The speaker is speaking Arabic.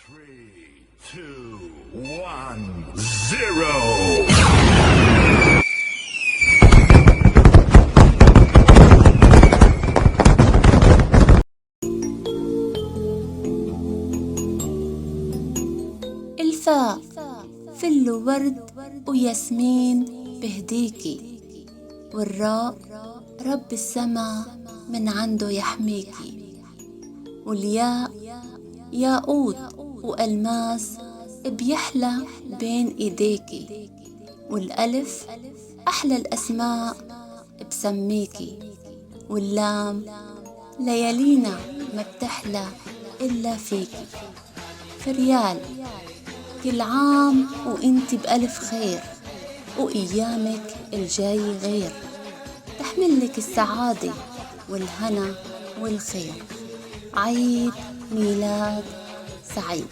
3, 2, 1, 0. الفاء فل ورد وياسمين بهديكي، والراء رب السما من عنده يحميكي، والياء ياقوت وألماس بيحلى بين ايديكي، والألف أحلى الأسماء بسميكي، واللام ليالينا ما بتحلى إلا فيكي. فريال كل عام وانت بألف خير، وأيامك الجاي غير، تحملك السعادة والهنا والخير. عيد ميلاد سعيد.